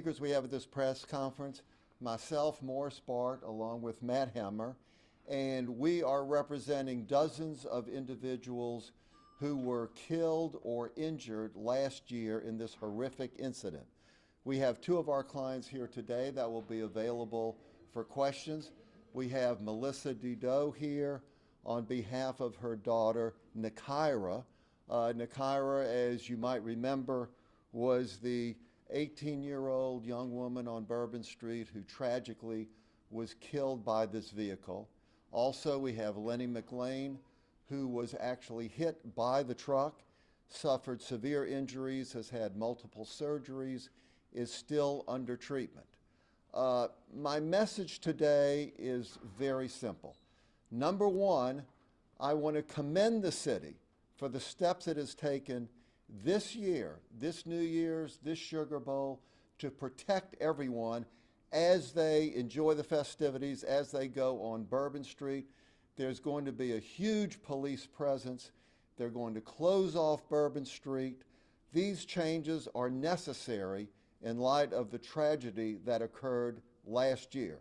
speakers we have at this press conference, myself, Morris Bart, along with Matt Hemmer, and we are representing dozens of individuals who were killed or injured last year in this horrific incident. We have two of our clients here today that will be available for questions. We have Melissa Dideau here on behalf of her daughter, Nakira. Nakira, as you might remember, was the 18-year-old young woman on Bourbon Street who tragically was killed by this vehicle. Also, we have Lenny McLean, who was actually hit by the truck, suffered severe injuries, has had multiple surgeries, is still under treatment. My message today is very simple. Number one, I want to commend the city for the steps it has taken this year, this New Year's, this Sugar Bowl, to protect everyone as they enjoy the festivities, as they go on Bourbon Street. There's going to be a huge police presence. They're going to close off Bourbon Street. These changes are necessary in light of the tragedy that occurred last year.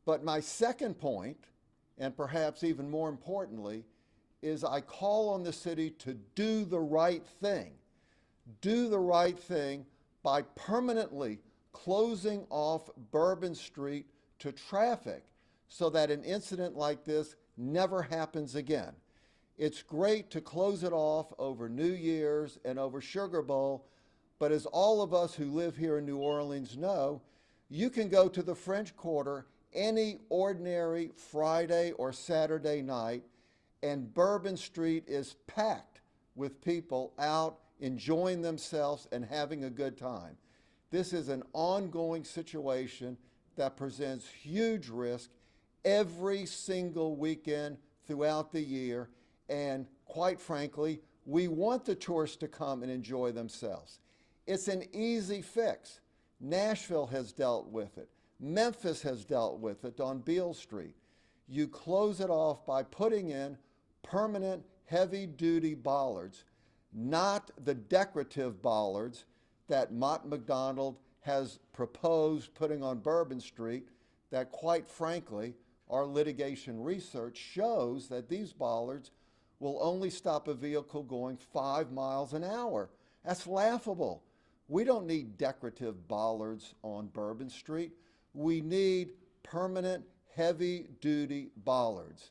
But my second point, and perhaps even more importantly, is I call on the city to do the right thing. Do the right thing by permanently closing off Bourbon Street to traffic so that an incident like this never happens again. It's great to close it off over New Year's and over Sugar Bowl, but as all of us who live here in New Orleans know, you can go to the French Quarter any ordinary Friday or Saturday night, and Bourbon Street is packed with people out enjoying themselves and having a good time. This is an ongoing situation that presents huge risk every single weekend throughout the year, and quite frankly, we want the tourists to come and enjoy themselves. It's an easy fix. Nashville has dealt with it. Memphis has dealt with it on Beale Street. You close it off by putting in permanent heavy-duty bollards, not the decorative bollards that Mott MacDonald has proposed putting on Bourbon Street that, quite frankly, our litigation research shows that these bollards will only stop a vehicle going 5 miles an hour. That's laughable. We don't need decorative bollards on Bourbon Street. We need permanent heavy-duty bollards.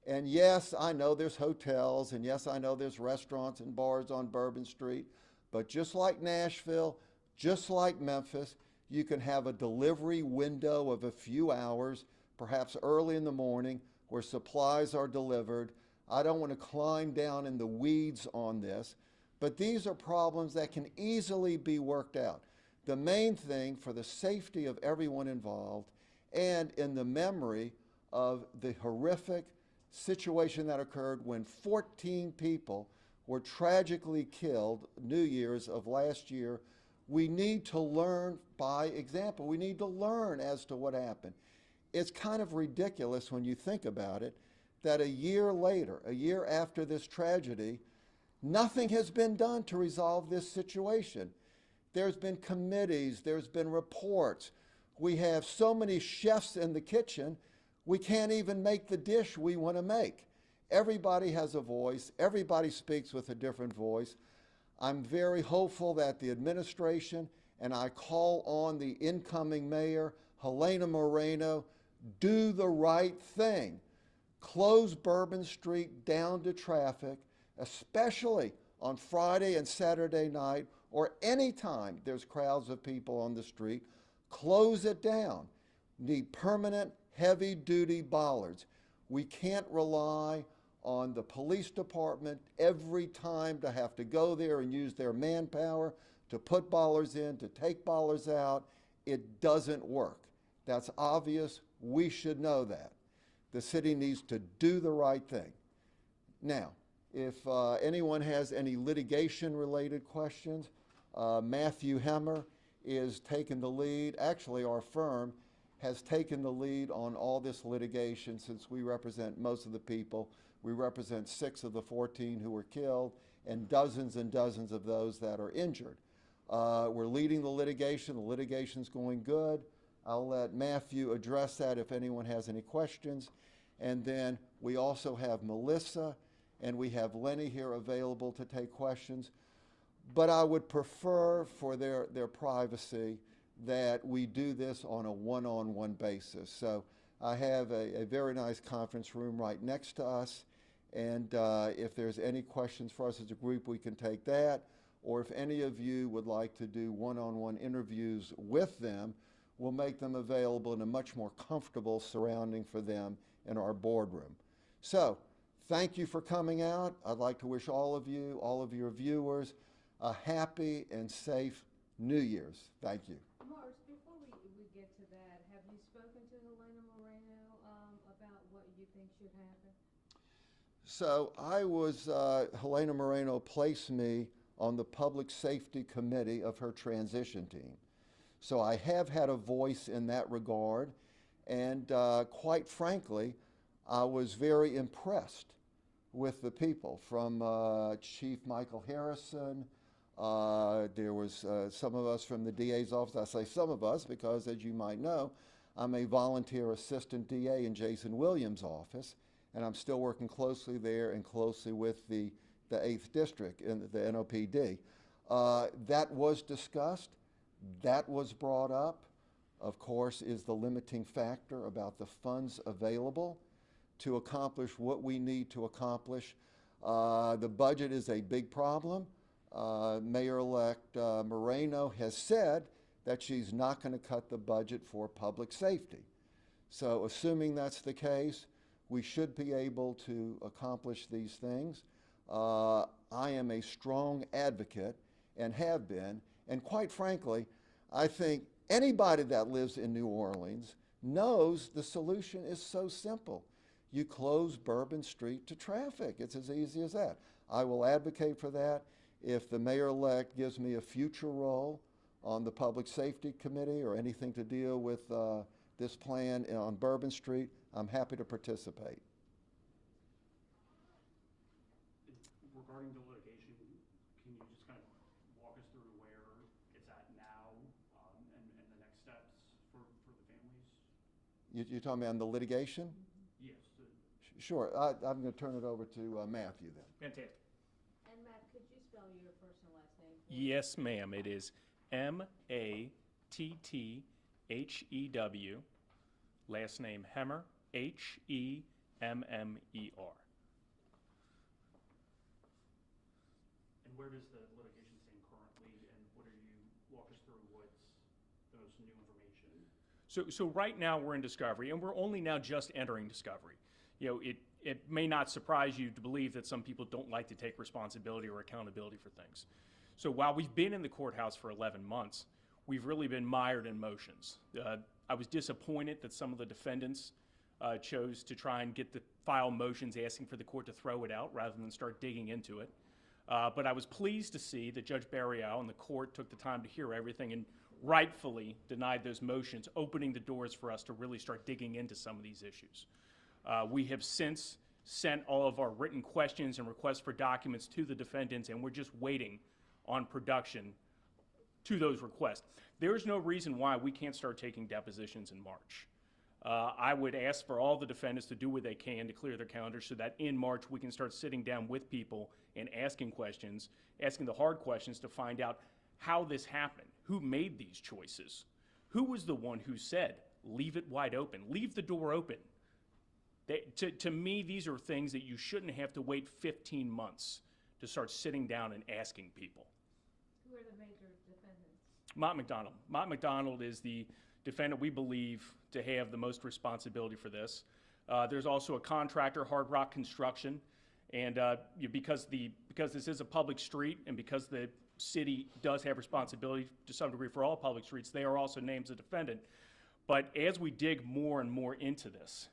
And yes, I know there's hotels, and yes, I know there's restaurants and bars on Bourbon Street, but just like Nashville, just like Memphis, you can have a delivery window of a few hours, perhaps early in the morning, where supplies are delivered. I don't want to climb down in the weeds on this, but these are problems that can easily be worked out. The main thing for the safety of everyone involved and in the memory of the horrific situation that occurred when 14 people were tragically killed New Year's of last year, we need to learn by example. We need to learn as to what happened. It's kind of ridiculous when you think about it that a year later, a year after this tragedy, nothing has been done to resolve this situation. There's been committees, there's been reports. We have so many chefs in the kitchen, we can't even make the dish we want to make. Everybody has a voice, everybody speaks with a different voice. I'm very hopeful that the administration, and I call on the incoming mayor, Helena Moreno, do the right thing. Close Bourbon Street down to traffic, especially on Friday and Saturday night, or any time there's crowds of people on the street. Close it down. Need permanent heavy-duty bollards. We can't rely on the police department every time to have to go there and use their manpower to put bollards in, to take bollards out. It doesn't work. That's obvious. We should know that. The city needs to do the right thing. Now, if anyone has any litigation-related questions, Matthew Hemmer is taking the lead. Actually, our firm has taken the lead on all this litigation since we represent most of the people. We represent 6 of the 14 who were killed and dozens of those that are injured. We're leading the litigation. The litigation's going good. I'll let Matthew address that if anyone has any questions. And then we also have Melissa and we have Lenny here available to take questions. But I would prefer for their privacy that we do this on a one-on-one basis. So I have a very nice conference room right next to us. And if there's any questions for us as a group, we can take that. Or if any of you would like to do one-on-one interviews with them, we'll make them available in a much more comfortable surrounding for them in our boardroom. So thank you for coming out. I'd like to wish all of you, all of your viewers, a happy and safe New Year's. Thank you. Morris, before we get to that, have you spoken to Helena Moreno about what you think should happen? So Helena Moreno placed me on the Public Safety Committee of her transition team. So I have had a voice in that regard, and quite frankly, I was very impressed with the people, from Chief Michael Harrison. There was some of us from the DA's office. I say some of us because, as you might know, I'm a volunteer assistant DA in Jason Williams' office, and I'm still working closely there and closely with the 8th District in the NOPD. That was discussed. That was brought up. Of course, is the limiting factor about the funds available to accomplish what we need to accomplish. The budget is a big problem. Mayor-elect Moreno has said that she's not going to cut the budget for public safety. So assuming that's the case, we should be able to accomplish these things. I am a strong advocate and have been, and quite frankly, I think anybody that lives in New Orleans knows the solution is so simple. You close Bourbon Street to traffic. It's as easy as that. I will advocate for that. If the mayor-elect gives me a future role on the Public Safety Committee or anything to deal with this plan on Bourbon Street, I'm happy to participate. Regarding the litigation, can you just kind of walk us through where it's at now and the next steps for the families? You're talking about on the litigation? Yes. Sure. I'm going to turn it over to Matthew then. Fantastic. And Matt, could you spell your first and last name? Yes, ma'am. It is M-A-T-T-H-E-W. Last name Hemmer, H-E-M-M-E-R. And where does the litigation stand currently, and walk us through what's the most new information? So right now we're in discovery, and we're only now just entering discovery. You know, it may not surprise you to believe that some people don't like to take responsibility or accountability for things. So while we've been in the courthouse for 11 months, we've really been mired in motions. I was disappointed that some of the defendants chose to try and file motions asking for the court to throw it out rather than start digging into it. But I was pleased to see that Judge Barriau and the court took the time to hear everything and rightfully denied those motions, opening the doors for us to really start digging into some of these issues. We have since sent all of our written questions and requests for documents to the defendants, and we're just waiting on production to those requests. There is no reason why we can't start taking depositions in March. I would ask for all the defendants to do what they can to clear their calendars so that in March we can start sitting down with people and asking questions, asking the hard questions to find out how this happened, who made these choices, who was the one who said, leave it wide open, leave the door open. To me, these are things that you shouldn't have to wait 15 months to start sitting down and asking people. Who are the major defendants? Mott McDonald. Mott McDonald is the defendant we believe to have the most responsibility for this. There's also a contractor, Hard Rock Construction, and because this is a public street and because the city does have responsibility to some degree for all public streets, they are also named as a defendant. But as we dig more and more into this,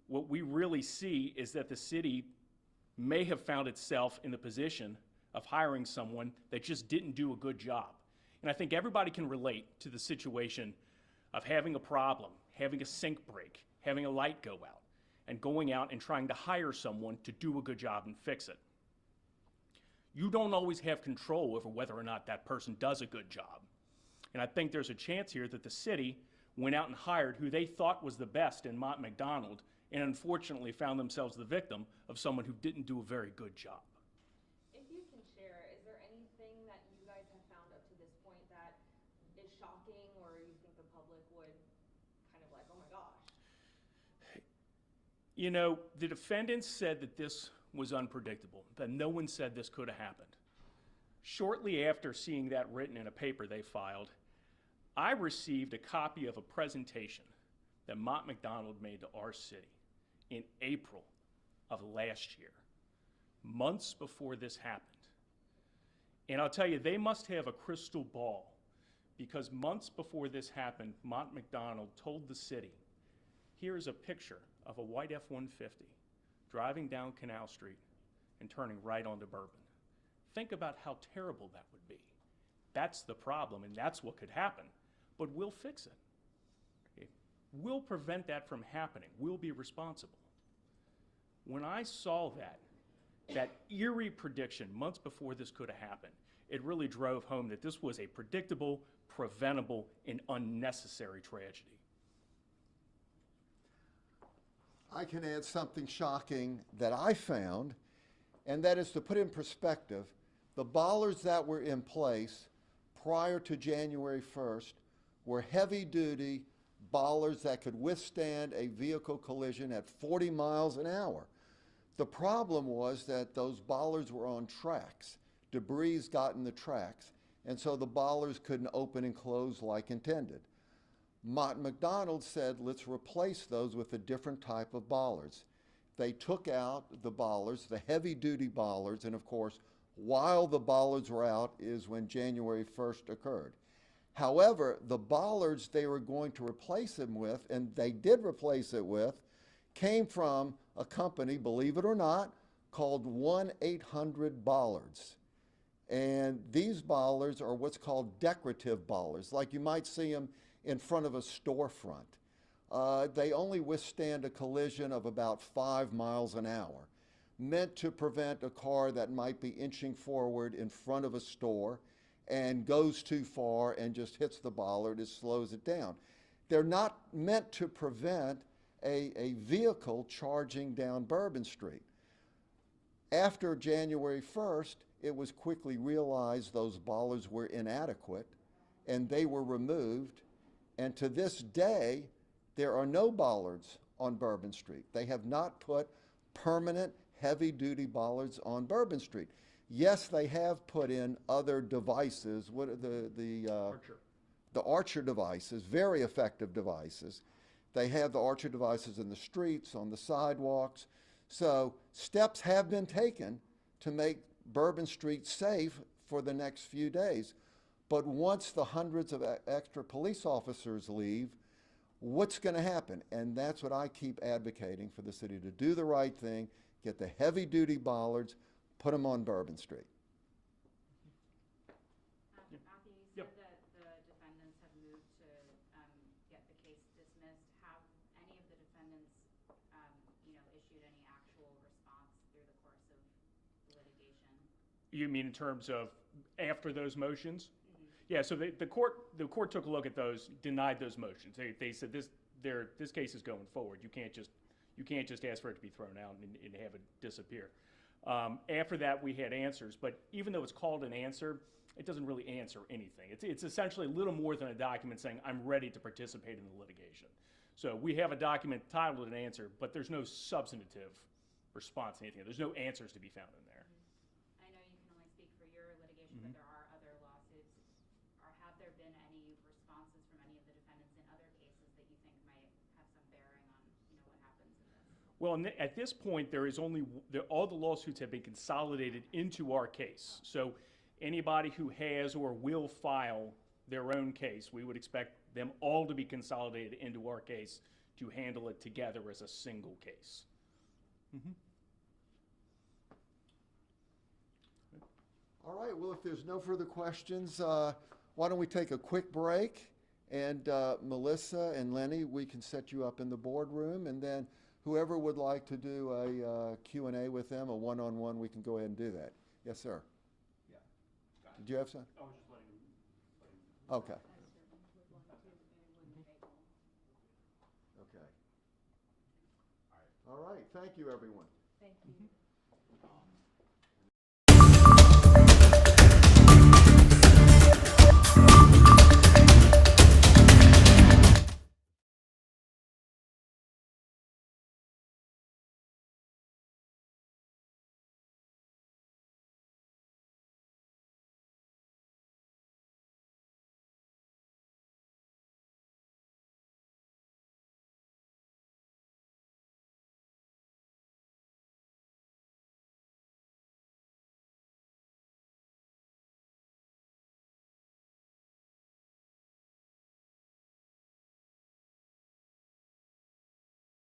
what we really see is that the city may have found itself in the position of hiring someone that just didn't do a good job. And I think everybody can relate to the situation of having a problem, having a sink break, having a light go out, and going out and trying to hire someone to do a good job and fix it. you don't always have control over whether or not that person does a good job. And I think there's a chance here that the city went out and hired who they thought was the best in Mott McDonald, and unfortunately found themselves the victim of someone who didn't do a very good job. If you can share, is there anything that you guys have found up to this point that is shocking, or you think the public would kind of like, oh my gosh? You know, the defendants said that this was unpredictable, that no one said this could have happened. Shortly after seeing that written in a paper they filed, I received a copy of a presentation that Mott McDonald made to our city in April of last year, months before this happened. And I'll tell you, they must have a crystal ball, because months before this happened, Mott McDonald told the city, here's a picture of a white F-150 driving down Canal Street and turning right onto Bourbon. Think about how terrible that would be. That's the problem, and that's what could happen, but we'll fix it. Okay? We'll prevent that from happening. We'll be responsible. When I saw that eerie prediction months before this could have happened, it really drove home that this was a predictable, preventable, and unnecessary tragedy. I can add something shocking that I found, and that is to put in perspective, the bollards that were in place prior to January 1st were heavy-duty bollards that could withstand a vehicle collision at 40 miles an hour. The problem was that those bollards were on tracks. Debris got in the tracks, and so the bollards couldn't open and close like intended. Mott McDonald said, let's replace those with a different type of bollards. They took out the bollards, the heavy-duty bollards, and of course, while the bollards were out is when January 1st occurred. However, the bollards they were going to replace them with, and they did replace it with, came from a company, believe it or not, called 1-800-Bollards. And these bollards are what's called decorative bollards, like you might see them in front of a storefront. They only withstand a collision of about 5 miles an hour, meant to prevent a car that might be inching forward in front of a store and goes too far and just hits the bollard, it slows it down. They're not meant to prevent a vehicle charging down Bourbon Street. After January 1st, it was quickly realized those bollards were inadequate, and they were removed. And to this day, there are no bollards on Bourbon Street. They have not put permanent heavy-duty bollards on Bourbon Street. Yes, they have put in other devices. What are Archer. the Archer devices, very effective devices. They have the Archer devices in the streets, on the sidewalks. So steps have been taken to make Bourbon Street safe for the next few days. But once the hundreds of extra police officers leave, what's going to happen? And that's what I keep advocating for the city to do the right thing, get the heavy-duty bollards, put them on Bourbon Street. Matthew, you Yep. said that the defendants have moved to get the case dismissed. Have any of the defendants, issued any actual response through the course of the litigation? You mean in terms of after those motions? Yeah, so the court took a look at those, denied those motions. They said this case is going forward. You can't just ask for it to be thrown out and have it disappear. After that, we had answers, but even though it's called an answer, it doesn't really answer anything. It's essentially a little more than a document saying, I'm ready to participate in the litigation. So we have a document titled an answer, but there's no substantive response to anything. There's no answers to be found in there. I know you can only speak for your litigation, but there are other lawsuits. Have there been any responses from any of the defendants in other cases that you think might have some bearing on, what happens in this? Well, at this point, there is only all the lawsuits have been consolidated into our case. So anybody who has or will file their own case, we would expect them all to be consolidated into our case to handle it together as a single case. All right, well, if there's no further questions, why don't we take a quick break? And Melissa and Lenny, we can set you up in the boardroom, and then whoever would like to do a Q&A with them, a one-on-one, we can go ahead and do that. Yes, sir. Did you have some? I was just letting him. Okay. I certainly would like to, and it wouldn't take long. Okay. All right. Thank you, everyone. Thank you. Um,